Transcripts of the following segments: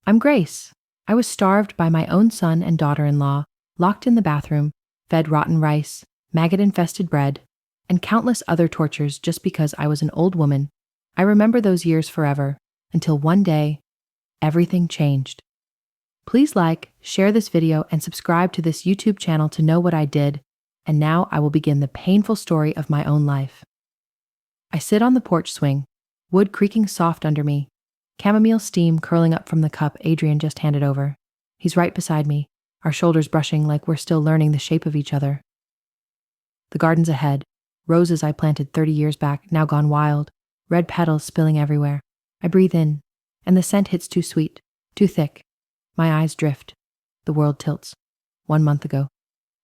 I'm Grace. I was starved by my own son and daughter-in-law, locked in the bathroom, fed rotten rice, maggot-infested bread, and countless other tortures just because I was an old woman. I remember those years forever, until one day, everything changed. Please like, share this video, and subscribe to this YouTube channel to know what I did. And now I will begin the painful story of my own life. I sit on the porch swing, wood creaking soft under me, chamomile steam curling up from the cup Adrian just handed over. He's right beside me, our shoulders brushing like we're still learning the shape of each other. The garden's ahead, roses I planted 30 years back, now gone wild, red petals spilling everywhere. I breathe in, and the scent hits too sweet, too thick. My eyes drift. The world tilts. 1 month ago.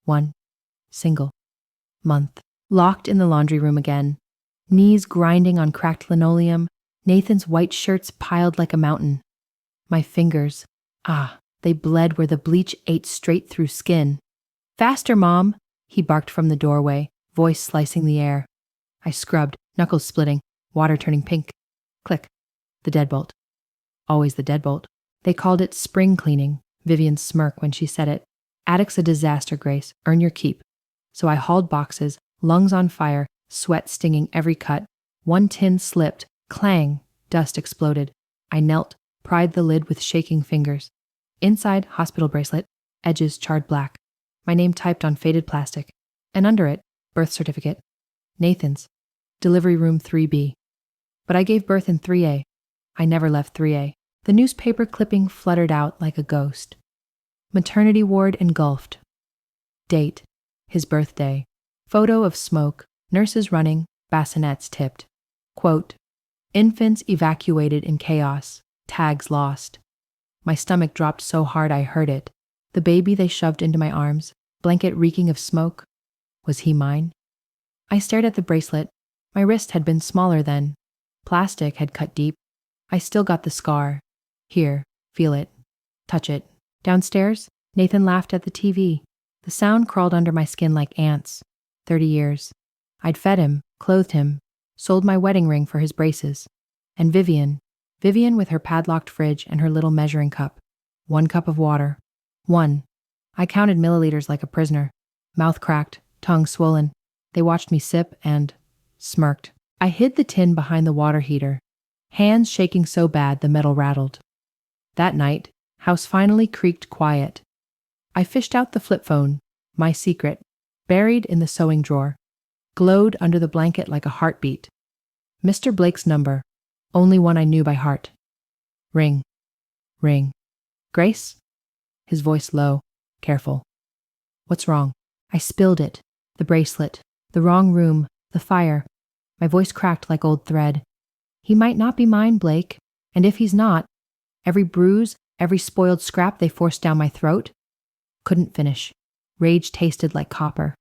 1 single month. Locked in the laundry room again. Knees grinding on cracked linoleum. Nathan's white shirts piled like a mountain. My fingers, they bled where the bleach ate straight through skin. Faster, Mom, he barked from the doorway, voice slicing the air. I scrubbed, knuckles splitting, water turning pink. Click. The deadbolt. Always the deadbolt. They called it spring cleaning, Vivian's smirk when she said it. Attic's a disaster, Grace. Earn your keep. So I hauled boxes, lungs on fire, sweat stinging every cut. One tin slipped. Clang. Dust exploded. I knelt, pried the lid with shaking fingers. Inside, hospital bracelet, edges charred black. My name typed on faded plastic. And under it, birth certificate. Nathan's. Delivery room 3B. But I gave birth in 3A. I never left 3A. The newspaper clipping fluttered out like a ghost. Maternity ward engulfed. Date. His birthday. Photo of smoke. Nurses running. Bassinets tipped. Quote, infants evacuated in chaos. Tags lost. My stomach dropped so hard I heard it. The baby they shoved into my arms, blanket reeking of smoke. Was he mine? I stared at the bracelet. My wrist had been smaller then. Plastic had cut deep. I still got the scar. Here, feel it. Touch it. Downstairs, Nathan laughed at the TV. The sound crawled under my skin like ants. 30 years. I'd fed him, clothed him, sold my wedding ring for his braces. And Vivian with her padlocked fridge and her little measuring cup. 1 cup of water. 1. I counted milliliters like a prisoner. Mouth cracked, tongue swollen. They watched me sip and smirked. I hid the tin behind the water heater, hands shaking so bad the metal rattled. That night, house finally creaked quiet. I fished out the flip phone, my secret, buried in the sewing drawer, glowed under the blanket like a heartbeat. Mr. Blake's number, only one I knew by heart. Ring. Ring. Grace? His voice low, careful. What's wrong? I spilled it. The bracelet. The wrong room. The fire. My voice cracked like old thread. He might not be mine, Blake. And if he's not, every bruise, every spoiled scrap they forced down my throat. Couldn't finish. Rage tasted like copper.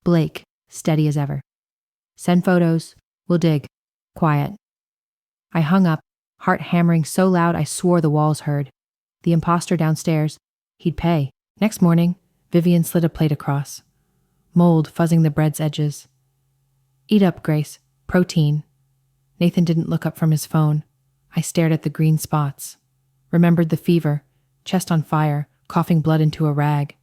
Blake, steady as ever. Send photos. We'll dig. Quiet. I hung up, heart hammering so loud I swore the walls heard. The imposter downstairs. He'd pay. Next morning, Vivian slid a plate across. Mold fuzzing the bread's edges. Eat up, Grace. Protein. Nathan didn't look up from his phone. I stared at the green spots. Remembered the fever, chest on fire, coughing blood into a rag.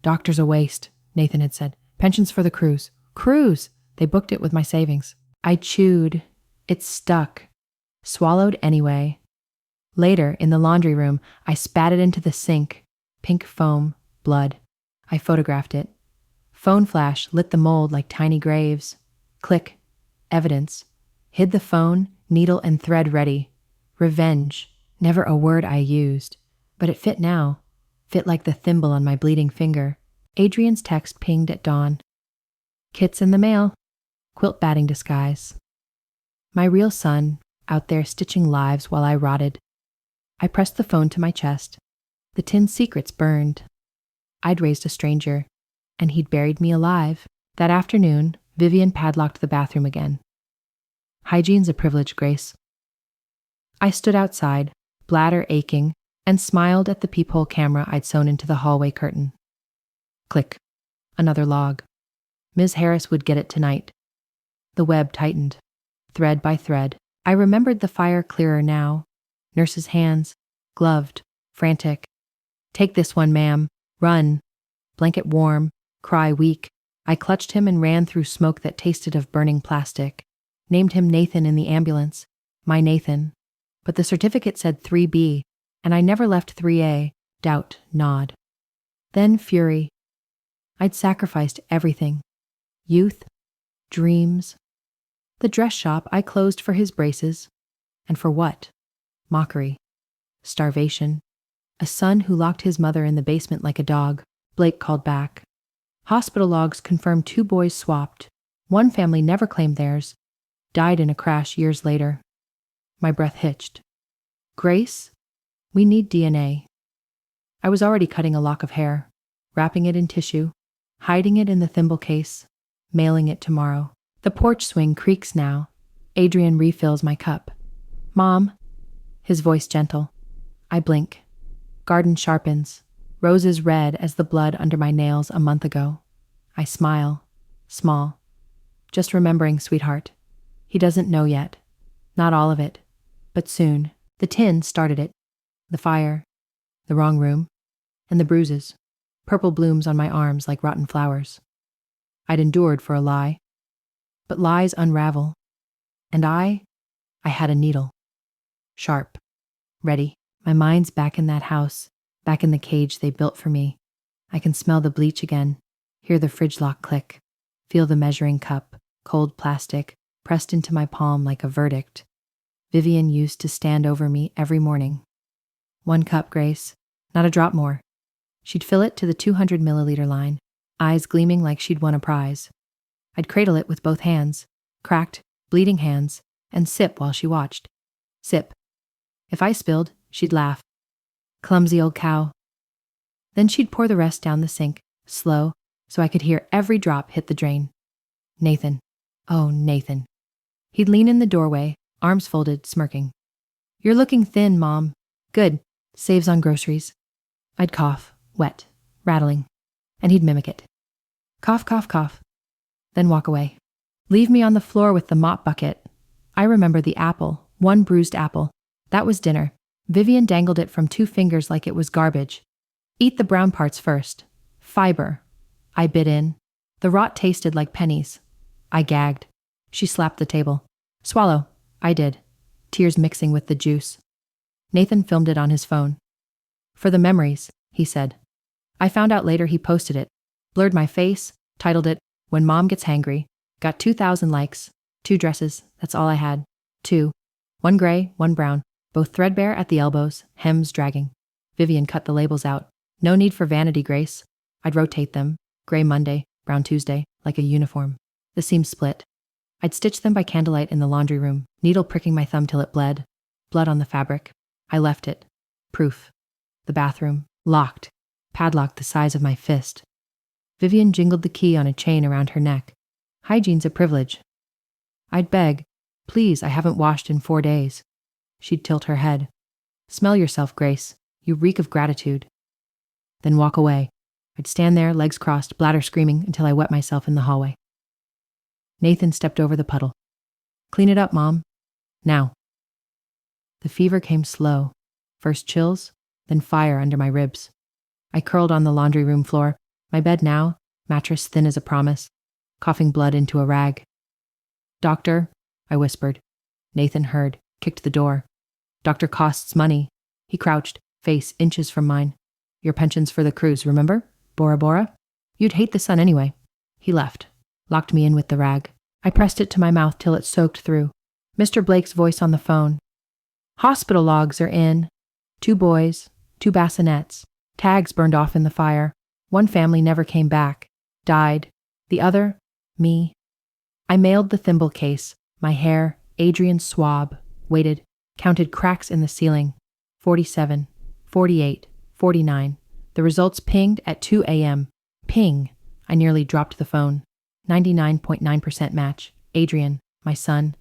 Doctor's a waste, Nathan had said. Pensions for the cruise. Cruise! They booked it with my savings. I chewed. It stuck. Swallowed anyway. Later, in the laundry room, I spat it into the sink. Pink foam, blood. I photographed it. Phone flash lit the mold like tiny graves. Click. Evidence. Hid the phone, needle and thread ready. Revenge. Never a word I used. But it fit now. Fit like the thimble on my bleeding finger. Adrian's text pinged at dawn. Kit's in the mail. Quilt batting disguise. My real son, out there stitching lives while I rotted. I pressed the phone to my chest. The tin secrets burned. I'd raised a stranger, and he'd buried me alive. That afternoon, Vivian padlocked the bathroom again. Hygiene's a privilege, Grace. I stood outside, bladder aching, and smiled at the peephole camera I'd sewn into the hallway curtain. Click. Another log. Ms. Harris would get it tonight. The web tightened, thread by thread. I remembered the fire clearer now. Nurse's hands, gloved, frantic. Take this one, ma'am. Run. Blanket warm. Cry weak. I clutched him and ran through smoke that tasted of burning plastic. Named him Nathan in the ambulance. My Nathan. But the certificate said 3B, and I never left 3A. Doubt, nod. Then fury. I'd sacrificed everything. Youth. Dreams. The dress shop I closed for his braces. And for what? Mockery. Starvation. A son who locked his mother in the basement like a dog. Blake called back. Hospital logs confirmed 2 boys swapped. One family never claimed theirs. Died in a crash years later. My breath hitched. Grace? We need DNA. I was already cutting a lock of hair, wrapping it in tissue, hiding it in the thimble case, mailing it tomorrow. The porch swing creaks now. Adrian refills my cup. Mom? His voice gentle. I blink. Garden sharpens. Roses red as the blood under my nails a month ago. I smile. Small. Just remembering, sweetheart. He doesn't know yet. Not all of it. But soon. The tin started it. The fire. The wrong room. And the bruises. Purple blooms on my arms like rotten flowers. I'd endured for a lie. But lies unravel. And I had a needle. Sharp. Ready. My mind's back in that house. Back in the cage they built for me. I can smell the bleach again. Hear the fridge lock click. Feel the measuring cup. Cold plastic. Pressed into my palm like a verdict. Vivian used to stand over me every morning. 1 cup, Grace. Not a drop more. She'd fill it to the 200 milliliter line, eyes gleaming like she'd won a prize. I'd cradle it with both hands, cracked, bleeding hands, and sip while she watched. Sip. If I spilled, she'd laugh. Clumsy old cow. Then she'd pour the rest down the sink, slow, so I could hear every drop hit the drain. Nathan. Oh, Nathan. He'd lean in the doorway, arms folded, smirking. You're looking thin, Mom. Good. Saves on groceries. I'd cough, wet, rattling, and he'd mimic it. Cough, cough, cough. Then walk away. Leave me on the floor with the mop bucket. I remember the apple, 1 bruised apple. That was dinner. Vivian dangled it from 2 fingers like it was garbage. Eat the brown parts first. Fiber. I bit in. The rot tasted like pennies. I gagged. She slapped the table. Swallow. I did. Tears mixing with the juice. Nathan filmed it on his phone. For the memories, he said. I found out later he posted it. Blurred my face, titled it, When Mom Gets Hangry. Got 2,000 likes. 2 dresses, that's all I had. 2. 1 gray, 1 brown. Both threadbare at the elbows, hems dragging. Vivian cut the labels out. No need for vanity, Grace. I'd rotate them. Gray Monday, brown Tuesday, like a uniform. The seams split. I'd stitch them by candlelight in the laundry room, needle pricking my thumb till it bled. Blood on the fabric. I left it. Proof. The bathroom. Locked. Padlocked the size of my fist. Vivian jingled the key on a chain around her neck. Hygiene's a privilege. I'd beg, please, I haven't washed in 4 days. She'd tilt her head. Smell yourself, Grace. You reek of gratitude. Then walk away. I'd stand there, legs crossed, bladder screaming, until I wet myself in the hallway. Nathan stepped over the puddle. Clean it up, Mom. Now. The fever came slow. First chills, then fire under my ribs. I curled on the laundry room floor, my bed now, mattress thin as a promise, coughing blood into a rag. Doctor, I whispered. Nathan heard, kicked the door. Doctor costs money. He crouched, face inches from mine. Your pension's for the cruise, remember? Bora Bora? You'd hate the sun anyway. He left, locked me in with the rag. I pressed it to my mouth till it soaked through. Mr. Blake's voice on the phone. Hospital logs are in. 2 boys, 2 bassinets. Tags burned off in the fire. 1 family never came back. Died. The other, me. I mailed the thimble case, my hair, Adrian's swab, waited, counted cracks in the ceiling. 47, 48, 49. The results pinged at 2 a.m. Ping. I nearly dropped the phone. 99.9% match. Adrian, my son.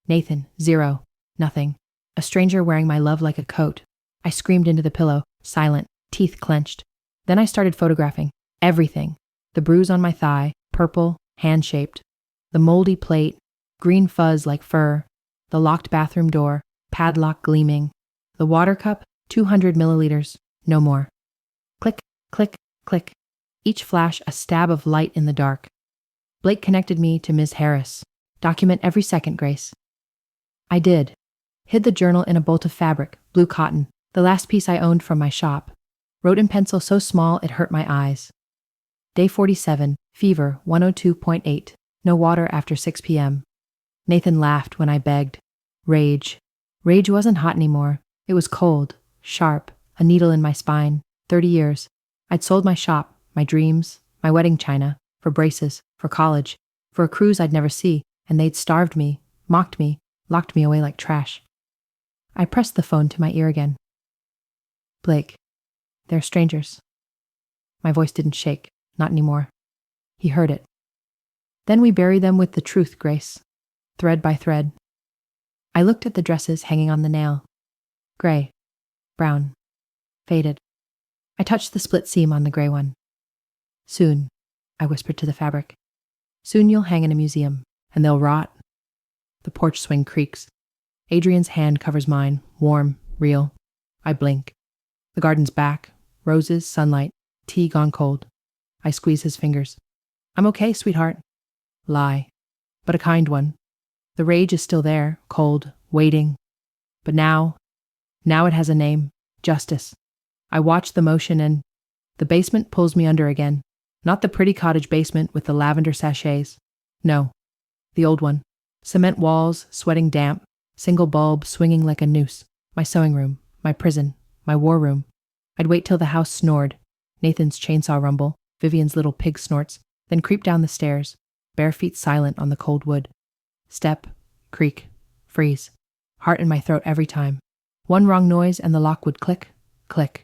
Nathan, 0. Nothing. A stranger wearing my love like a coat. I screamed into the pillow, silent, teeth clenched. Then I started photographing. Everything. The bruise on my thigh, purple, hand-shaped. The moldy plate, green fuzz like fur. The locked bathroom door, padlock gleaming. The water cup, 200 milliliters, no more. Click, click, click. Each flash a stab of light in the dark. Blake connected me to Ms. Harris. Document every second, Grace. I did. Hid the journal in a bolt of fabric, blue cotton, the last piece I owned from my shop. Wrote in pencil so small it hurt my eyes. Day 47, fever 102.8, no water after 6 p.m. Nathan laughed when I begged. Rage. Rage wasn't hot anymore. It was cold, sharp, a needle in my spine. 30 years. I'd sold my shop, my dreams, my wedding china, for braces, for college, for a cruise I'd never see, and they'd starved me, mocked me, locked me away like trash. I pressed the phone to my ear again. Blake, they're strangers. My voice didn't shake, not anymore. He heard it. Then we bury them with the truth, Grace, thread by thread. I looked at the dresses hanging on the nail. Gray, brown, faded. I touched the split seam on the gray one. Soon, I whispered to the fabric. Soon you'll hang in a museum, and they'll rot. The porch swing creaks. Adrian's hand covers mine, warm, real. I blink. The garden's back, roses, sunlight, tea gone cold. I squeeze his fingers. I'm okay, sweetheart. Lie, but a kind one. The rage is still there, cold, waiting. But now it has a name, justice. I watch the motion and the basement pulls me under again. Not the pretty cottage basement with the lavender sachets. No, the old one. Cement walls, sweating damp, single bulb swinging like a noose. My sewing room, my prison, my war room. I'd wait till the house snored, Nathan's chainsaw rumble, Vivian's little pig snorts, then creep down the stairs, bare feet silent on the cold wood. Step, creak, freeze. Heart in my throat every time. One wrong noise and the lock would click, click.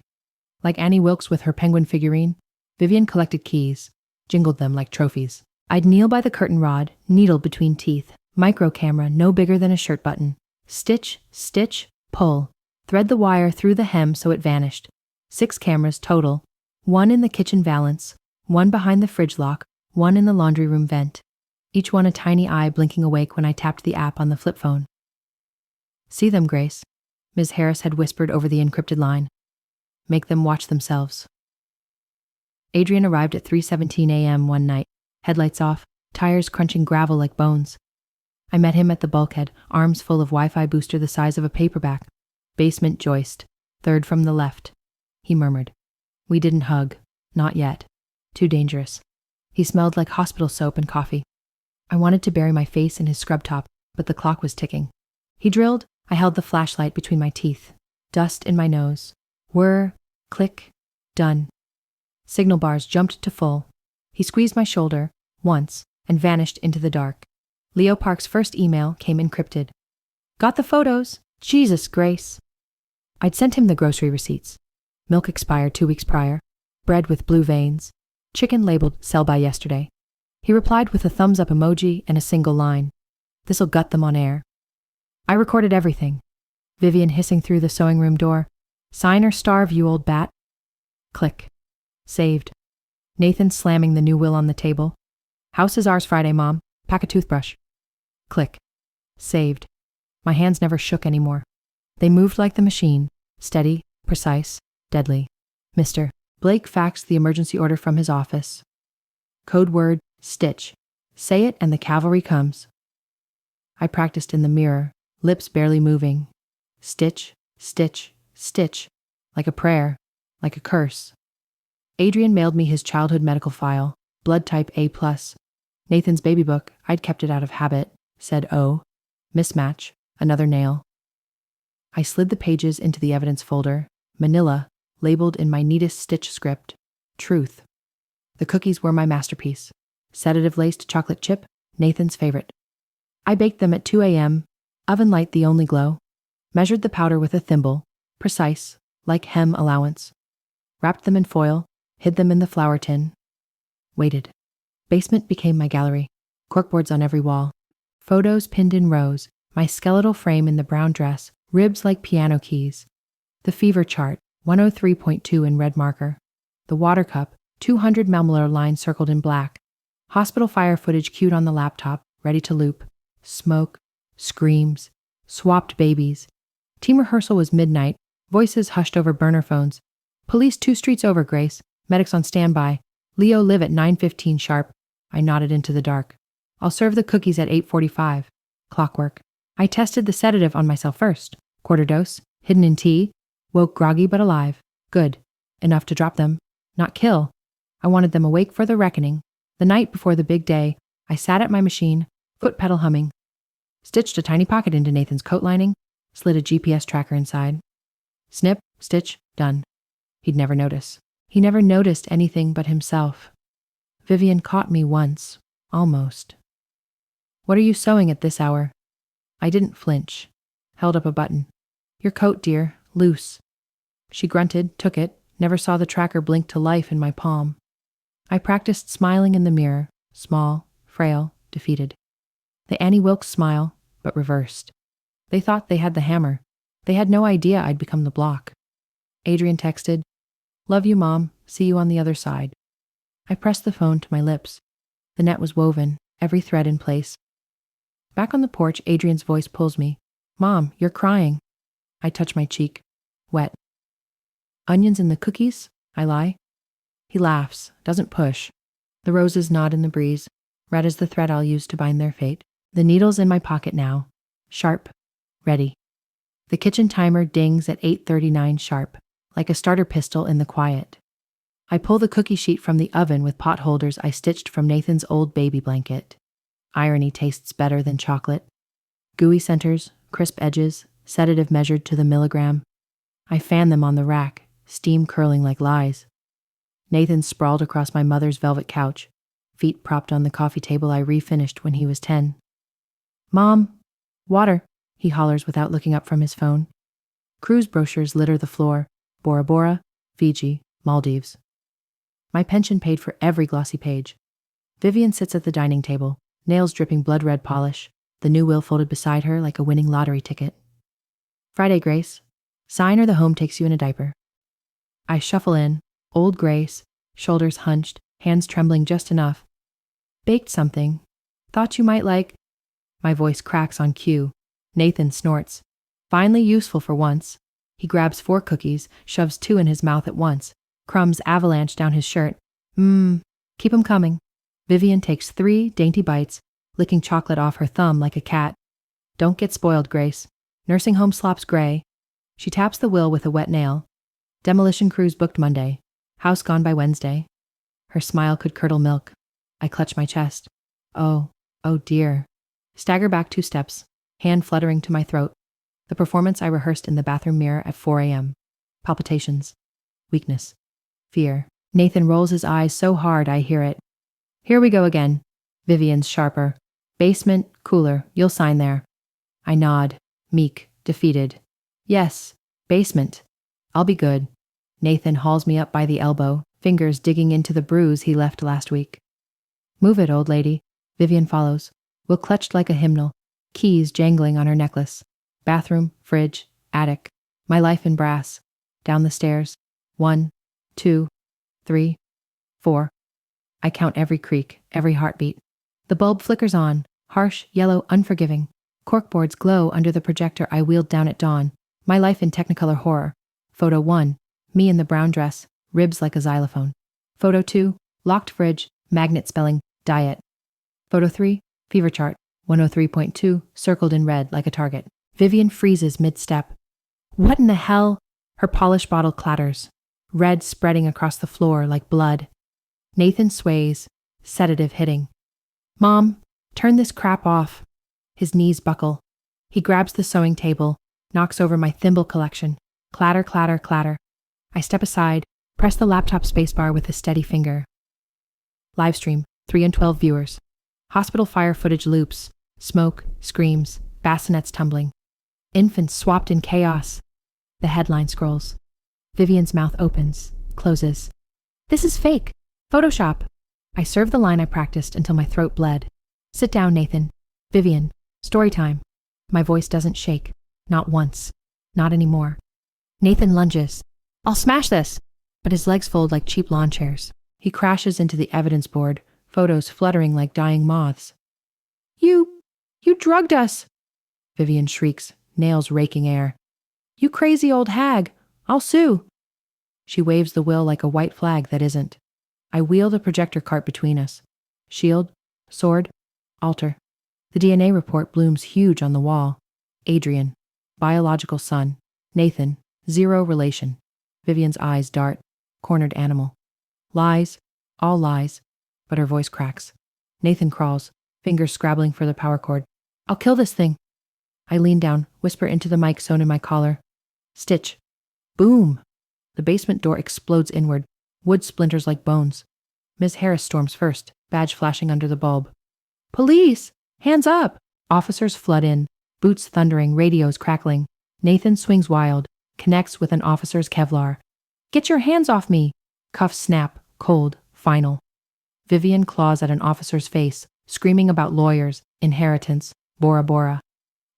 Like Annie Wilkes with her penguin figurine, Vivian collected keys, jingled them like trophies. I'd kneel by the curtain rod, needle between teeth, micro camera no bigger than a shirt button. Stitch, stitch, pull. Thread the wire through the hem so it vanished. 6 cameras total. 1 in the kitchen valance, 1 behind the fridge lock, 1 in the laundry room vent. Each one a tiny eye blinking awake when I tapped the app on the flip phone. See them, Grace, Ms. Harris had whispered over the encrypted line. Make them watch themselves. Adrian arrived at 3:17 a.m. one night, headlights off, tires crunching gravel like bones. I met him at the bulkhead, arms full of Wi-Fi booster the size of a paperback. Basement joist, 3rd from the left. He murmured. We didn't hug. Not yet. Too dangerous. He smelled like hospital soap and coffee. I wanted to bury my face in his scrub top, but the clock was ticking. He drilled. I held the flashlight between my teeth. Dust in my nose. Whir, click, done. Signal bars jumped to full. He squeezed my shoulder, once, and vanished into the dark. Leo Park's first email came encrypted. Got the photos. Jesus, Grace. I'd sent him the grocery receipts. Milk expired 2 weeks prior. Bread with blue veins. Chicken labeled sell by yesterday. He replied with a thumbs up emoji and a single line. This'll gut them on air. I recorded everything. Vivian hissing through the sewing room door. Sign or starve, you old bat. Click. Saved. Nathan slamming the new will on the table. House is ours Friday, Mom. Pack a toothbrush. Click. Saved. My hands never shook anymore. They moved like the machine. Steady, precise, deadly. Mr. Blake faxed the emergency order from his office. Code word, stitch. Say it and the cavalry comes. I practiced in the mirror, lips barely moving. Stitch, stitch, stitch. Like a prayer, like a curse. Adrian mailed me his childhood medical file, blood type A+. Nathan's baby book, I'd kept it out of habit, said O. Mismatch, another nail. I slid the pages into the evidence folder, manila, labeled in my neatest stitch script, truth. The cookies were my masterpiece. Sedative-laced chocolate chip, Nathan's favorite. I baked them at 2 a.m., oven light the only glow. Measured the powder with a thimble, precise, like hem allowance. Wrapped them in foil, hid them in the flour tin. Waited. Basement became my gallery. Corkboards on every wall. Photos pinned in rows, my skeletal frame in the brown dress, ribs like piano keys. The fever chart, 103.2 in red marker. The water cup, 200 milliliter line circled in black. Hospital fire footage queued on the laptop, ready to loop. Smoke, screams, swapped babies. Team rehearsal was midnight, Voices hushed over burner phones. Police 2 streets over, Grace. Medics on standby. Leo live at 9:15 sharp. I nodded into the dark. I'll serve the cookies at 8:45. Clockwork. I tested the sedative on myself first. Quarter dose. Hidden in tea. Woke groggy but alive. Good. Enough to drop them. Not kill. I wanted them awake for the reckoning. The night before the big day, I sat at my machine, foot pedal humming. Stitched a tiny pocket into Nathan's coat lining. Slid a GPS tracker inside. Snip, stitch, done. He'd never notice. He never noticed anything but himself. Vivian caught me once. Almost. What are you sewing at this hour? I didn't flinch. Held up a button. Your coat, dear. Loose. She grunted, took it, never saw the tracker blink to life in my palm. I practiced smiling in the mirror, small, frail, defeated. The Annie Wilkes smile, but reversed. They thought they had the hammer. They had no idea I'd become the block. Adrian texted, "Love you, Mom. See you on the other side." I pressed the phone to my lips. The net was woven, every thread in place. Back on the porch, Adrian's voice pulls me. "Mom, you're crying." I touch my cheek. Wet. "Onions in the cookies?" I lie. He laughs, doesn't push. The roses nod in the breeze. Red is the thread I'll use to bind their fate. The needle's in my pocket now. Sharp. Ready. The kitchen timer dings at 8:39 sharp, like a starter pistol in the quiet. I pull the cookie sheet from the oven with pot holders I stitched from Nathan's old baby blanket. Irony tastes better than chocolate. Gooey centers, crisp edges, sedative measured to the milligram. I fan them on the rack, steam curling like lies. Nathan sprawled across my mother's velvet couch, feet propped on the coffee table I refinished when he was 10. "Mom, water," he hollers without looking up from his phone. Cruise brochures litter the floor. Bora Bora, Fiji, Maldives. My pension paid for every glossy page. Vivian sits at the dining table, nails dripping blood red polish, the new will folded beside her like a winning lottery ticket. "Friday, Grace. Sign or the home takes you in a diaper." I shuffle in, old Grace, shoulders hunched, hands trembling just enough. "Baked something. Thought you might like." My voice cracks on cue. Nathan snorts. Finally useful for once. He grabs 4 cookies, shoves 2 in his mouth at once. Crumbs avalanche down his shirt. Keep 'em coming." Vivian takes 3 dainty bites, licking chocolate off her thumb like a cat. "Don't get spoiled, Grace. Nursing home slops gray." She taps the will with a wet nail. "Demolition crews booked Monday. House gone by Wednesday." Her smile could curdle milk. I clutch my chest. Oh dear. Stagger back 2 steps, hand fluttering to my throat. The performance I rehearsed in the bathroom mirror at 4 a.m. Palpitations. Weakness. Fear. Nathan rolls his eyes so hard I hear it. "Here we go again." Vivian's sharper. "Basement, cooler, you'll sign there." I nod, meek, defeated. "Yes, basement. I'll be good." Nathan hauls me up by the elbow, fingers digging into the bruise he left last week. "Move it, old lady." Vivian follows. Will clutched like a hymnal, keys jangling on her necklace. Bathroom, fridge, attic. My life in brass. Down the stairs. 1, 2, 3, 4. I count every creak, every heartbeat. The bulb flickers on, harsh, yellow, unforgiving. Corkboards glow under the projector I wheeled down at dawn. My life in Technicolor horror. Photo 1, me in the brown dress, ribs like a xylophone. Photo 2, locked fridge, magnet spelling, diet. Photo 3, fever chart, 103.2, circled in red like a target. Vivian freezes mid-step. "What in the hell?" Her polish bottle clatters, red spreading across the floor like blood. Nathan sways, sedative hitting. "Mom, turn this crap off." His knees buckle. He grabs the sewing table, knocks over my thimble collection. Clatter, clatter, clatter. I step aside, press the laptop spacebar with a steady finger. Livestream, 3 and 12 viewers. Hospital fire footage loops. Smoke, screams, bassinets tumbling. Infants swapped in chaos. The headline scrolls. Vivian's mouth opens, closes. "This is fake. Photoshop." I serve the line I practiced until my throat bled. "Sit down, Nathan." "Vivian, story time." My voice doesn't shake. Not once. Not anymore. Nathan lunges. "I'll smash this." But his legs fold like cheap lawn chairs. He crashes into the evidence board, photos fluttering like dying moths. You drugged us." Vivian shrieks, nails raking air. "You crazy old hag. I'll sue. She waves the will like a white flag that isn't. I wheel the projector cart between us. Shield, sword, altar. The DNA report blooms huge on the wall. Adrian, biological son. Nathan, zero relation. Vivian's eyes dart. Cornered animal. Lies, all lies. But her voice cracks. Nathan crawls, fingers scrabbling for the power cord. I'll kill this thing. I lean down, whisper into the mic sewn in my collar. Stitch. Boom. The basement door explodes inward. Wood splinters like bones. Ms. Harris storms first, badge flashing under the bulb. Police! Hands up! Officers flood in, boots thundering, radios crackling. Nathan swings wild, connects with an officer's Kevlar. Get your hands off me! Cuffs snap, cold, final. Vivian claws at an officer's face, screaming about lawyers, inheritance, Bora Bora.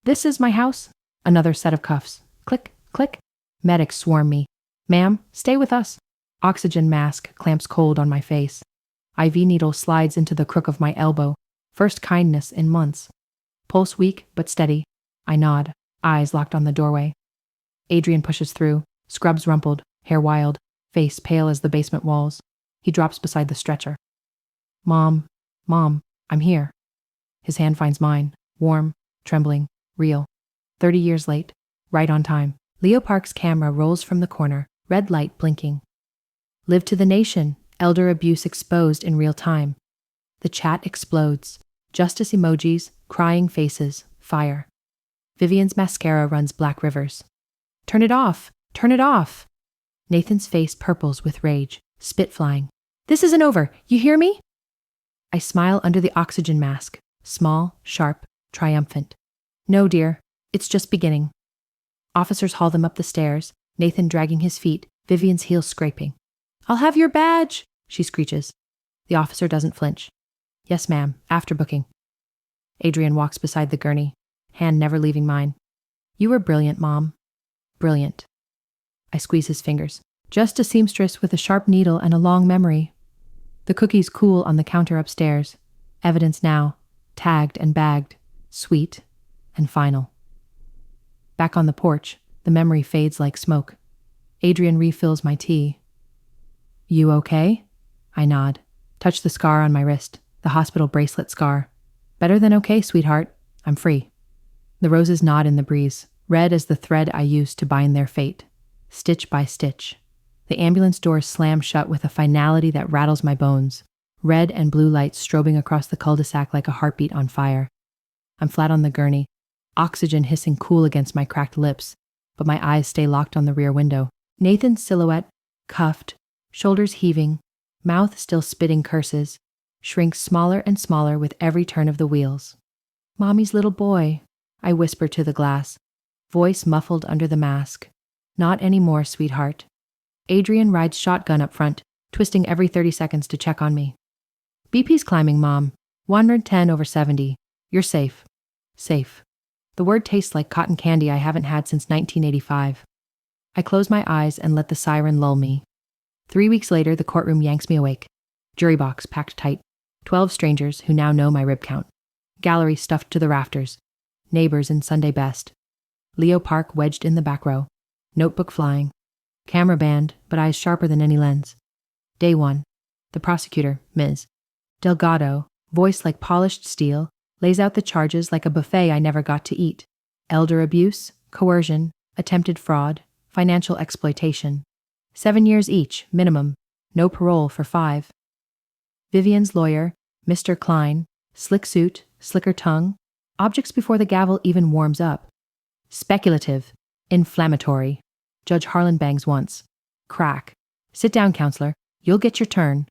This is my house. Another set of cuffs. Click, click. Medics swarm me. Ma'am, stay with us. Oxygen mask clamps cold on my face. IV needle slides into the crook of my elbow. First kindness in months. Pulse weak but steady. I nod, eyes locked on the doorway. Adrian pushes through, scrubs rumpled, hair wild, face pale as the basement walls. He drops beside the stretcher. Mom, I'm here. His hand finds mine, warm, trembling, real. 30 years late, right on time. Leo Park's camera rolls from the corner, red light blinking. Live to the nation, elder abuse exposed in real time. The chat explodes. Justice emojis, crying faces, fire. Vivian's mascara runs black rivers. Turn it off! Turn it off! Nathan's face purples with rage, spit flying. This isn't over, you hear me? I smile under the oxygen mask, small, sharp, triumphant. No, dear, it's just beginning. Officers haul them up the stairs, Nathan dragging his feet, Vivian's heels scraping. I'll have your badge, she screeches. The officer doesn't flinch. Yes, ma'am, after booking. Adrian walks beside the gurney, hand never leaving mine. You were brilliant, Mom. Brilliant. I squeeze his fingers. Just a seamstress with a sharp needle and a long memory. The cookies cool on the counter upstairs. Evidence now, tagged and bagged, sweet and final. Back on the porch, the memory fades like smoke. Adrian refills my tea. You okay? I nod, touch the scar on my wrist, the hospital bracelet scar. Better than okay, sweetheart. I'm free. The roses nod in the breeze, red as the thread I used to bind their fate, stitch by stitch. The ambulance doors slam shut with a finality that rattles my bones, red and blue lights strobing across the cul-de-sac like a heartbeat on fire. I'm flat on the gurney, oxygen hissing cool against my cracked lips, but my eyes stay locked on the rear window. Nathan's silhouette, cuffed, shoulders heaving, mouth still spitting curses, shrinks smaller and smaller with every turn of the wheels. Mommy's little boy, I whisper to the glass, voice muffled under the mask. Not anymore, sweetheart. Adrian rides shotgun up front, twisting every 30 seconds to check on me. BP's climbing, Mom. 110/70. You're safe. Safe. The word tastes like cotton candy I haven't had since 1985. I close my eyes and let the siren lull me. 3 weeks later, the courtroom yanks me awake. Jury box packed tight. 12 strangers who now know my rib count. Gallery stuffed to the rafters. Neighbors in Sunday best. Leo Park wedged in the back row. Notebook flying. Camera band, but eyes sharper than any lens. Day 1. The prosecutor, Ms. Delgado, voice like polished steel, lays out the charges like a buffet I never got to eat. Elder abuse, coercion, attempted fraud, financial exploitation. 7 years each, minimum. No parole for 5. Vivian's lawyer, Mr. Klein, slick suit, slicker tongue, objects before the gavel even warms up. Speculative, inflammatory. Judge Harlan bangs once. Crack. Sit down, counselor. You'll get your turn.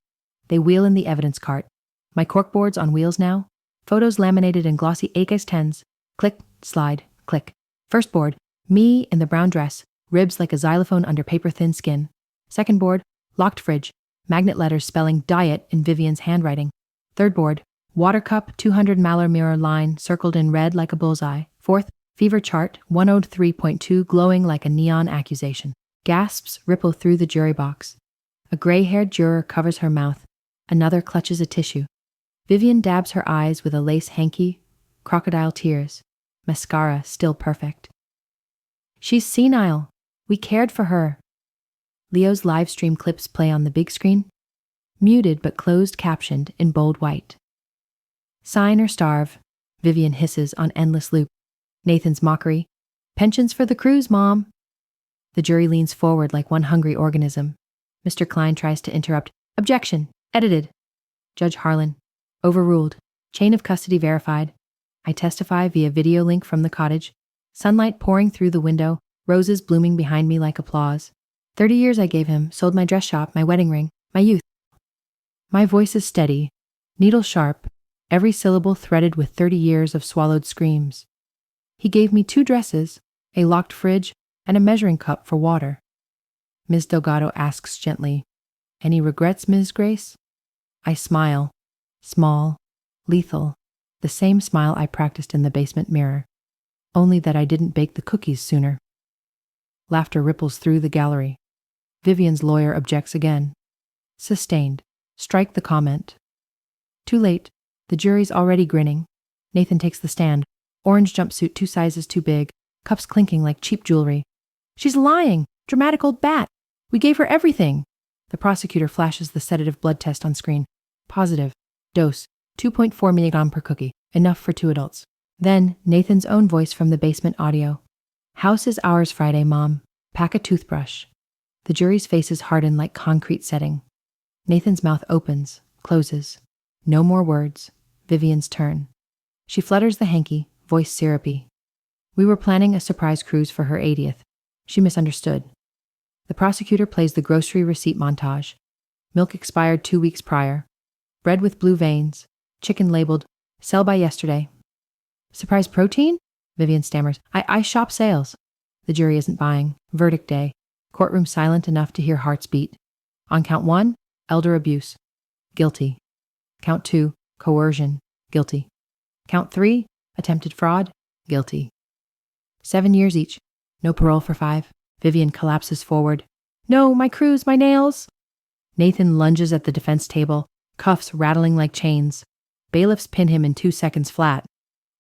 They wheel in the evidence cart. My corkboards on wheels now. Photos laminated in glossy A-10s. Click, slide, click. First board, me in the brown dress, ribs like a xylophone under paper-thin skin. Second board, locked fridge, magnet letters spelling diet in Vivian's handwriting. Third board, water cup 200 Malheur mirror line circled in red like a bullseye. Fourth, fever chart 103.2 glowing like a neon accusation. Gasps ripple through the jury box. A gray-haired juror covers her mouth. Another clutches a tissue. Vivian dabs her eyes with a lace hanky. Crocodile tears. Mascara still perfect. She's senile. We cared for her. Leo's live stream clips play on the big screen, muted but closed captioned in bold white. Sign or starve, Vivian hisses on endless loop. Nathan's mockery. Pensions for the cruise, Mom. The jury leans forward like one hungry organism. Mr. Klein tries to interrupt. Objection. Edited. Judge Harlan. Overruled. Chain of custody verified. I testify via video link from the cottage. Sunlight pouring through the window, roses blooming behind me like applause. 30 years I gave him, sold my dress shop, my wedding ring, my youth. My voice is steady, needle sharp, every syllable threaded with 30 years of swallowed screams. He gave me 2 dresses, a locked fridge, and a measuring cup for water. Ms. Delgado asks gently, Any regrets, Ms. Grace? I smile, small, lethal, the same smile I practiced in the basement mirror, only that I didn't bake the cookies sooner. Laughter ripples through the gallery. Vivian's lawyer objects again. Sustained. Strike the comment. Too late. The jury's already grinning. Nathan takes the stand. Orange jumpsuit 2 sizes too big. Cups clinking like cheap jewelry. She's lying. Dramatic old bat. We gave her everything. The prosecutor flashes the sedative blood test on screen. Positive. Dose. 2.4 milligram per cookie. Enough for 2 adults. Then, Nathan's own voice from the basement audio. House is ours Friday, Mom. Pack a toothbrush. The jury's faces harden like concrete setting. Nathan's mouth opens, closes. No more words. Vivian's turn. She flutters the hanky, voice syrupy. We were planning a surprise cruise for her 80th. She misunderstood. The prosecutor plays the grocery receipt montage. Milk expired 2 weeks prior. Bread with blue veins. Chicken labeled, sell by yesterday. Surprise protein? Vivian stammers. I shop sales. The jury isn't buying. Verdict day. Courtroom silent enough to hear hearts beat. On count 1, elder abuse. Guilty. Count 2, coercion. Guilty. Count 3, attempted fraud. Guilty. 7 years each. No parole for 5. Vivian collapses forward. No, my cruise, my nails. Nathan lunges at the defense table, cuffs rattling like chains. Bailiffs pin him in 2 seconds flat.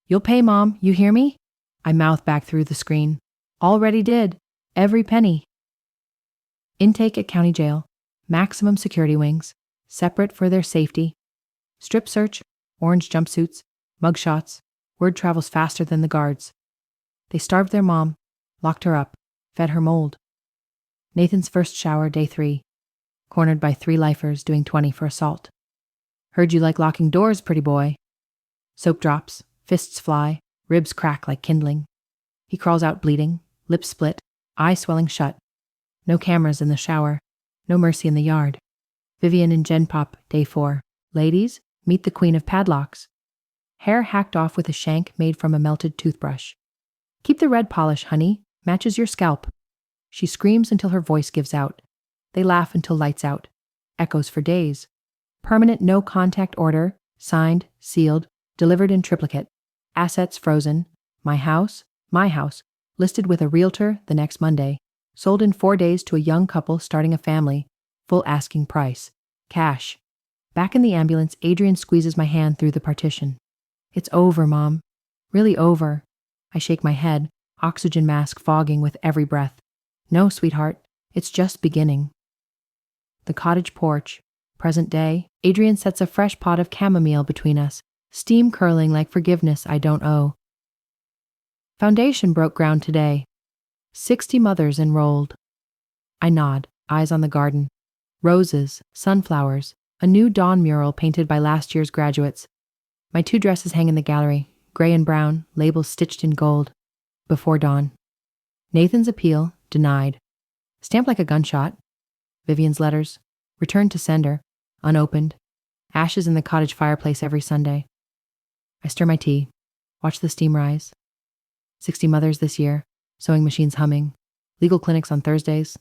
You'll pay, Mom, you hear me? I mouth back through the screen. Already did. Every penny. Intake at county jail. Maximum security wings. Separate for their safety. Strip search. Orange jumpsuits. Mugshots. Word travels faster than the guards. They starved their mom. Locked her up. Fed her mold. Nathan's first shower, day 3. Cornered by 3 lifers doing 20 for assault. Heard you like locking doors, pretty boy. Soap drops. Fists fly. Ribs crack like kindling. He crawls out bleeding. Lips split. Eye swelling shut. No cameras in the shower. No mercy in the yard. Vivian and Gen Pop, day 4. Ladies, meet the queen of padlocks. Hair hacked off with a shank made from a melted toothbrush. Keep the red polish, honey. Matches your scalp. She screams until her voice gives out. They laugh until lights out. Echoes for days. Permanent no contact order. Signed, sealed, delivered in triplicate. Assets frozen. My house. Listed with a realtor the next Monday. Sold in 4 days to a young couple starting a family. Full asking price. Cash. Back in the ambulance, Adrian squeezes my hand through the partition. It's over, Mom. Really over. I shake my head, oxygen mask fogging with every breath. No, sweetheart. It's just beginning. The cottage porch. Present day. Adrian sets a fresh pot of chamomile between us. Steam curling like forgiveness I don't owe. Foundation broke ground today. 60 mothers enrolled. I nod, eyes on the garden. Roses, sunflowers, a new dawn mural painted by last year's graduates. My 2 dresses hang in the gallery, gray and brown, labels stitched in gold. Before dawn. Nathan's appeal, denied. Stamped like a gunshot. Vivian's letters, returned to sender, unopened. Ashes in the cottage fireplace every Sunday. I stir my tea, watch the steam rise. 60 mothers this year, sewing machines humming, legal clinics on Thursdays,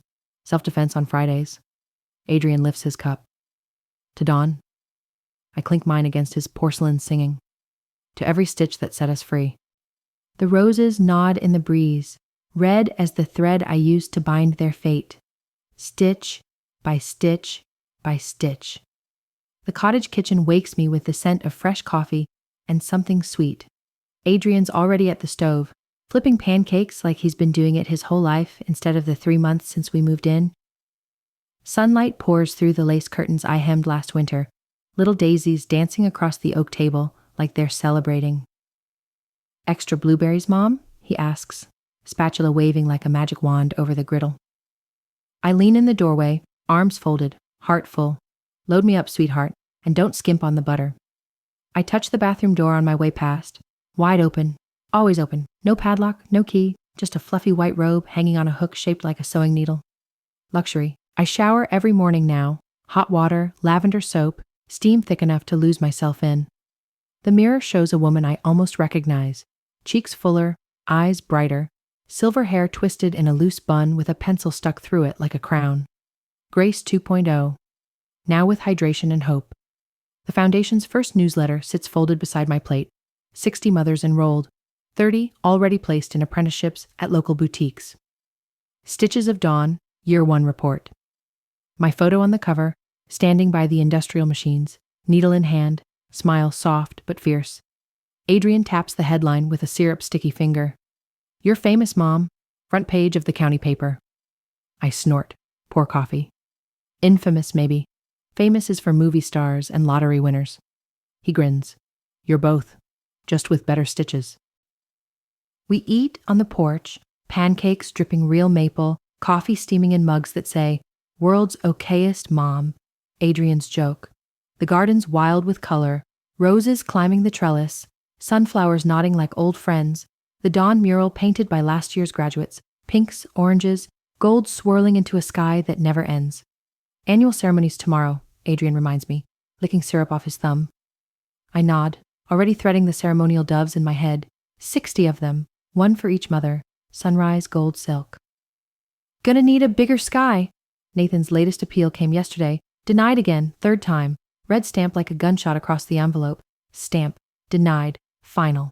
self-defense on Fridays. Adrian lifts his cup. To dawn. I clink mine against his porcelain singing. To every stitch that set us free. The roses nod in the breeze, red as the thread I used to bind their fate. Stitch by stitch by stitch. The cottage kitchen wakes me with the scent of fresh coffee and something sweet. Adrian's already at the stove, flipping pancakes like he's been doing it his whole life instead of the 3 months since we moved in. Sunlight pours through the lace curtains I hemmed last winter, little daisies dancing across the oak table like they're celebrating. Extra blueberries, Mom? He asks, spatula waving like a magic wand over the griddle. I lean in the doorway, arms folded, heart full. Load me up, sweetheart, and don't skimp on the butter. I touch the bathroom door on my way past. Wide open, always open, no padlock, no key, just a fluffy white robe hanging on a hook shaped like a sewing needle. Luxury. I shower every morning now, hot water, lavender soap, steam thick enough to lose myself in. The mirror shows a woman I almost recognize, cheeks fuller, eyes brighter, silver hair twisted in a loose bun with a pencil stuck through it like a crown. Grace 2.0, now with hydration and hope. The Foundation's first newsletter sits folded beside my plate, 60 mothers enrolled, 30 already placed in apprenticeships at local boutiques. Stitches of Dawn, Year 1 report. My photo on the cover, standing by the industrial machines, needle in hand, smile soft but fierce. Adrian taps the headline with a syrup-sticky finger. You're famous, Mom. Front page of the county paper. I snort, pour coffee. Infamous, maybe. Famous is for movie stars and lottery winners. He grins. You're both, just with better stitches. We eat on the porch, pancakes dripping real maple, coffee steaming in mugs that say, World's okayest mom, Adrian's joke. The garden's wild with color, roses climbing the trellis, sunflowers nodding like old friends, the dawn mural painted by last year's graduates, pinks, oranges, gold swirling into a sky that never ends. Annual ceremony's tomorrow, Adrian reminds me, licking syrup off his thumb. I nod, already threading the ceremonial doves in my head, 60 of them, one for each mother, sunrise gold silk. Gonna need a bigger sky. Nathan's latest appeal came yesterday, denied again, third time, red stamp like a gunshot across the envelope, stamp, denied, final.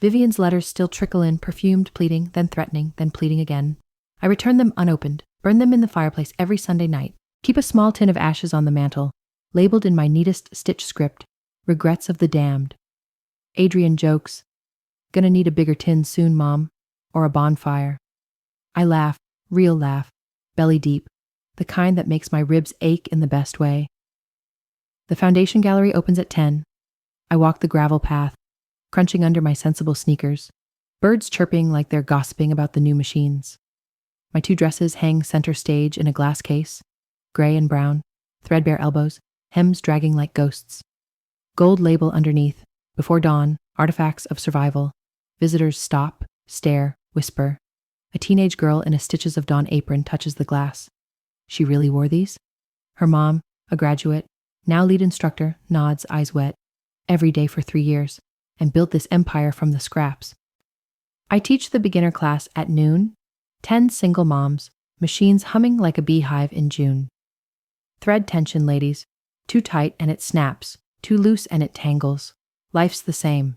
Vivian's letters still trickle in, perfumed, pleading, then threatening, then pleading again. I return them unopened, burn them in the fireplace every Sunday night, keep a small tin of ashes on the mantel, labeled in my neatest stitch script, Regrets of the Damned. Adrian jokes, Gonna need a bigger tin soon, Mom, or a bonfire. I laugh, real laugh, belly deep, the kind that makes my ribs ache in the best way. The Foundation Gallery opens at 10. I walk the gravel path, crunching under my sensible sneakers, birds chirping like they're gossiping about the new machines. My 2 dresses hang center stage in a glass case, gray and brown, threadbare elbows, hems dragging like ghosts. Gold label underneath, before dawn, artifacts of survival. Visitors stop, stare, whisper. A teenage girl in a Stitches of Dawn apron touches the glass. She really wore these? Her mom, a graduate, now lead instructor, nods, eyes wet, every day for 3 years, and built this empire from the scraps. I teach the beginner class at noon, 10 single moms, machines humming like a beehive in June. Thread tension, ladies. Too tight and it snaps, too loose and it tangles. Life's the same.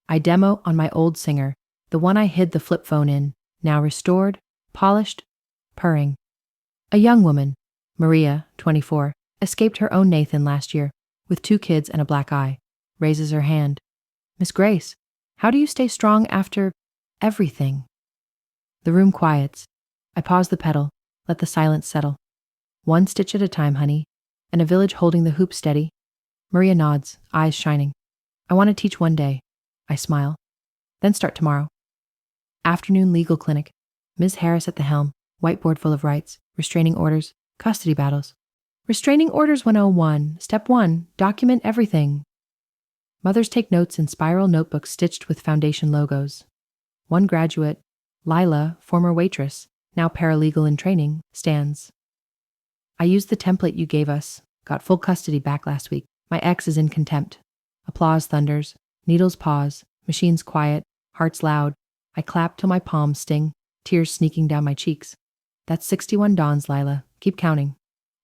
I demo on my old Singer, the one I hid the flip phone in, now restored, polished, purring. A young woman, Maria, 24, escaped her own Nathan last year, with 2 kids and a black eye, raises her hand. Miss Grace, how do you stay strong after everything? The room quiets. I pause the pedal, let the silence settle. 1 stitch at a time, honey, and a village holding the hoop steady. Maria nods, eyes shining. I want to teach one day. I smile. Then start tomorrow. Afternoon legal clinic. Ms. Harris at the helm, whiteboard full of rights, restraining orders, custody battles. Restraining Orders 101, Step 1, document everything. Mothers take notes in spiral notebooks stitched with Foundation logos. One graduate, Lila, former waitress, now paralegal in training, stands. I used the template you gave us, got full custody back last week. My ex is in contempt. Applause thunders, needles pause, machines quiet, hearts loud. I clap till my palms sting, tears sneaking down my cheeks. That's 61 dawns, Lila. Keep counting.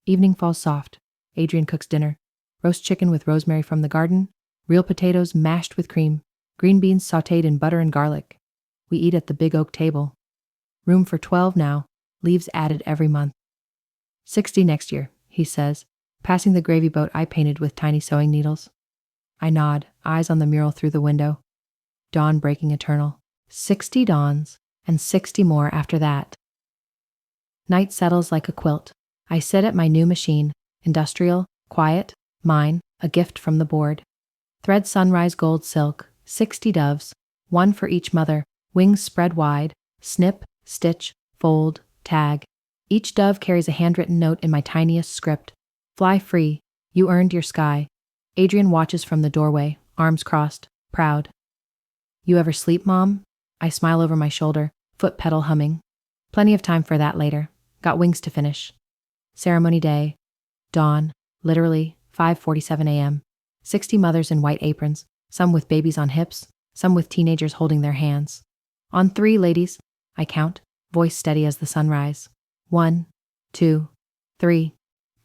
Evening falls soft. Adrian cooks dinner. Roast chicken with rosemary from the garden, real potatoes mashed with cream, green beans sautéed in butter and garlic. We eat at the big oak table. Room for 12 now, leaves added every month. 60 next year, he says, passing the gravy boat I painted with tiny sewing needles. I nod, eyes on the mural through the window. Dawn breaking eternal. 60 dawns, and 60 more after that. Night settles like a quilt. I sit at my new machine, industrial, quiet, mine, a gift from the board. Thread sunrise gold silk, 60 doves, one for each mother, wings spread wide, snip, stitch, fold, tag. Each dove carries a handwritten note in my tiniest script. Fly free, you earned your sky. Adrian watches from the doorway, arms crossed, proud. You ever sleep, Mom? I smile over my shoulder, foot pedal humming. Plenty of time for that later. Got wings to finish. Ceremony day. Dawn, literally, 5:47 a.m. 60 mothers in white aprons, some with babies on hips, some with teenagers holding their hands. On 3, ladies, I count, voice steady as the sunrise. 1, 2, 3.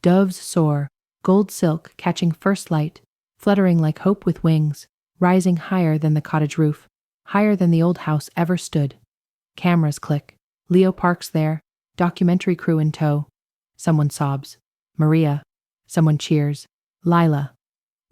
Doves soar, gold silk catching first light, fluttering like hope with wings, rising higher than the cottage roof, higher than the old house ever stood. Cameras click. Leo parks there, documentary crew in tow. Someone sobs. Maria. Someone cheers. Lila.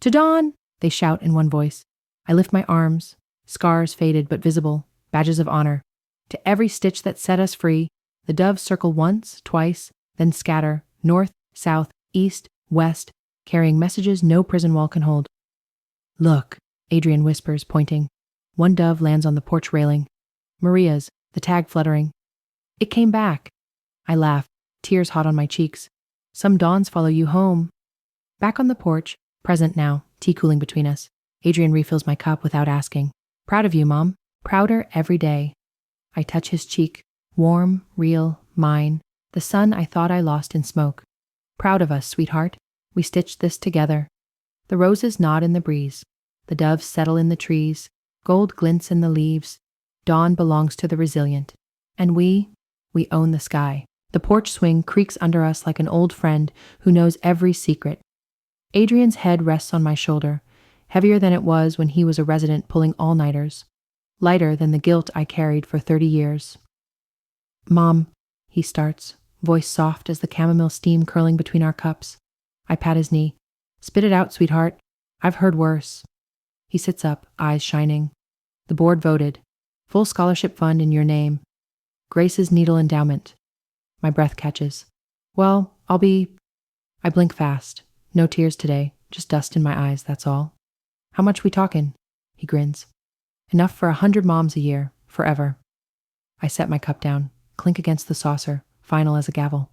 To Dawn! They shout in one voice. I lift my arms, scars faded but visible, badges of honor. To every stitch that set us free, the doves circle once, twice, then scatter, north, south, east, west, carrying messages no prison wall can hold. Look, Adrian whispers, pointing. One dove lands on the porch railing. Maria's, the tag fluttering. It came back. I laugh, tears hot on my cheeks. Some dawns follow you home. Back on the porch, present now, tea cooling between us. Adrian refills my cup without asking. Proud of you, Mom. Prouder every day. I touch his cheek, warm, real, mine, the sun I thought I lost in smoke. Proud of us, sweetheart. We stitched this together. The roses nod in the breeze. The doves settle in the trees. Gold glints in the leaves. Dawn belongs to the resilient. And we own the sky. The porch swing creaks under us like an old friend who knows every secret. Adrian's head rests on my shoulder, heavier than it was when he was a resident pulling all-nighters, lighter than the guilt I carried for 30 years. Mom, he starts, voice soft as the chamomile steam curling between our cups. I pat his knee. Spit it out, sweetheart. I've heard worse. He sits up, eyes shining. The board voted. Full scholarship fund in your name. Grace's needle endowment. My breath catches. Well, I blink fast. No tears today, just dust in my eyes, that's all. How much we talkin'? He grins. Enough for 100 moms a year, forever. I set my cup down, clink against the saucer, final as a gavel.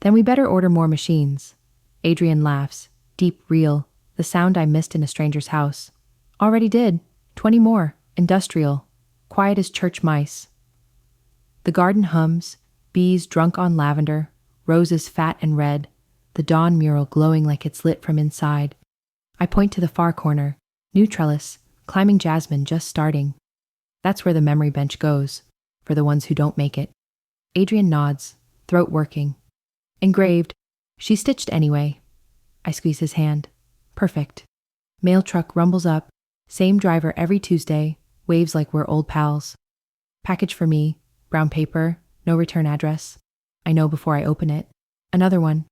Then we better order more machines. Adrian laughs, deep, real, the sound I missed in a stranger's house. Already did. 20 more, industrial, quiet as church mice. The garden hums, bees drunk on lavender, roses fat and red, the dawn mural glowing like it's lit from inside. I point to the far corner, new trellis, climbing jasmine just starting. That's where the memory bench goes, for the ones who don't make it. Adrian nods, throat working. Engraved. She stitched anyway. I squeeze his hand. Perfect. Mail truck rumbles up, same driver every Tuesday, waves like we're old pals. Package for me, brown paper, no return address. I know before I open it. Another one.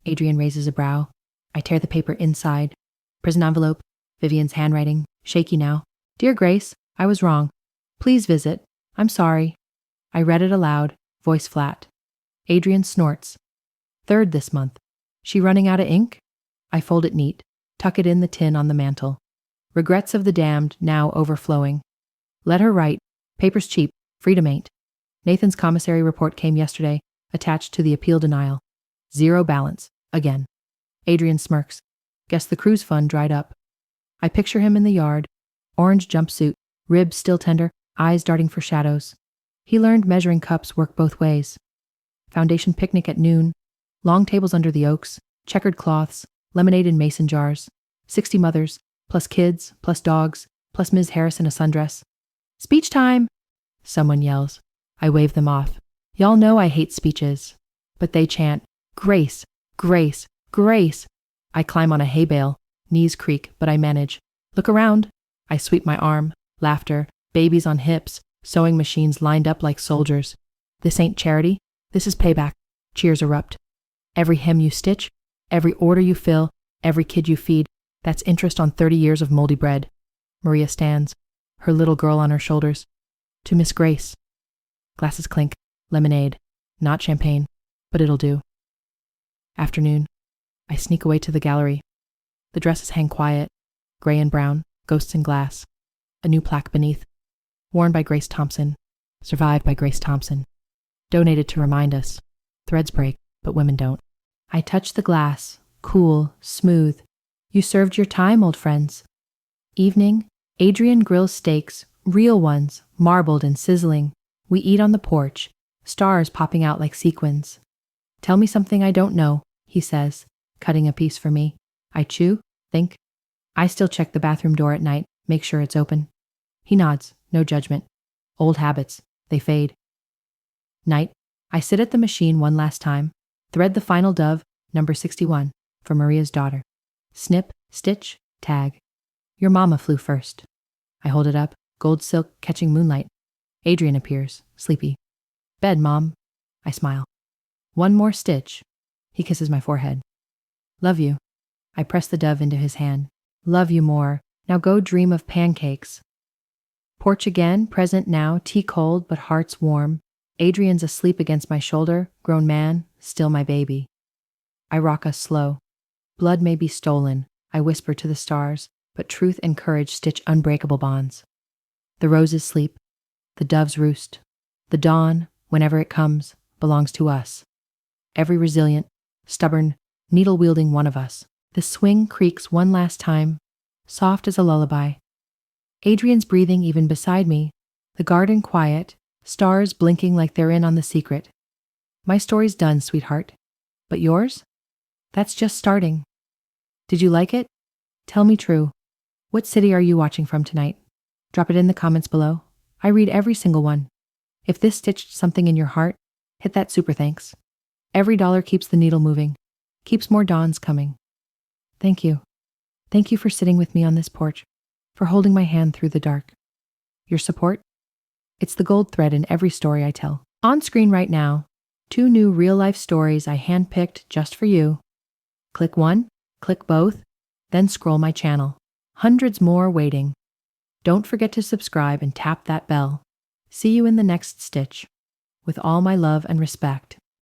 Adrian raises a brow. I tear the paper inside. Prison envelope, Vivian's handwriting, shaky now. Dear Grace, I was wrong. Please visit. I'm sorry. I read it aloud, voice flat. Adrian snorts. 3rd this month. She running out of ink? I fold it neat, tuck it in the tin on the mantel. Regrets of the damned now overflowing. Let her write. Paper's cheap. Freedom ain't. Nathan's commissary report came yesterday, attached to the appeal denial. 0 balance. Again. Adrian smirks. Guess the cruise fund dried up. I picture him in the yard. Orange jumpsuit, ribs still tender, eyes darting for shadows. He learned measuring cups work both ways. Foundation picnic at noon. Long tables under the oaks, checkered cloths, lemonade in mason jars. 60 mothers, plus kids, plus dogs, plus Ms. Harris in a sundress. Speech time! Someone yells. I wave them off. Y'all know I hate speeches. But they chant, Grace, Grace, Grace. I climb on a hay bale. Knees creak, but I manage. Look around. I sweep my arm. Laughter. Babies on hips. Sewing machines lined up like soldiers. This ain't charity. This is payback. Cheers erupt. Every hem you stitch, every order you fill, every kid you feed, that's interest on 30 years of moldy bread. Maria stands, her little girl on her shoulders. To Miss Grace. Glasses clink. Lemonade. Not champagne, but it'll do. Afternoon. I sneak away to the gallery. The dresses hang quiet, gray and brown, ghosts in glass. A new plaque beneath. Worn by Grace Thompson. Survived by Grace Thompson. Donated to remind us. Threads break, but women don't. I touch the glass, cool, smooth. You served your time, old friends. Evening, Adrian grills steaks, real ones, marbled and sizzling. We eat on the porch, stars popping out like sequins. Tell me something I don't know, he says, cutting a piece for me. I chew, think. I still check the bathroom door at night, make sure it's open. He nods, no judgment. Old habits, they fade. Night, I sit at the machine one last time, thread the final dove, number 61, for Maria's daughter. Snip, stitch, tag. Your mama flew first. I hold it up, gold silk catching moonlight. Adrian appears, sleepy. Bed, Mom. I smile. One more stitch. He kisses my forehead. Love you. I press the dove into his hand. Love you more. Now go dream of pancakes. Porch again, present now, tea cold but hearts warm. Adrian's asleep against my shoulder, grown man, still my baby. I rock us slow. Blood may be stolen, I whisper to the stars, but truth and courage stitch unbreakable bonds. The roses sleep, the doves roost. The dawn, whenever it comes, belongs to us. Every resilient, stubborn, needle-wielding one of us. The swing creaks one last time, soft as a lullaby. Adrian's breathing even beside me, the garden quiet, stars blinking like they're in on the secret. My story's done, sweetheart. But yours? That's just starting. Did you like it? Tell me true. What city are you watching from tonight? Drop it in the comments below. I read every single one. If this stitched something in your heart, hit that super thanks. Every dollar keeps the needle moving, keeps more dawns coming. Thank you. Thank you for sitting with me on this porch, for holding my hand through the dark. Your support? It's the gold thread in every story I tell. On screen right now, 2 new real-life stories I handpicked just for you. Click one, click both, then scroll my channel. Hundreds more waiting. Don't forget to subscribe and tap that bell. See you in the next stitch. With all my love and respect.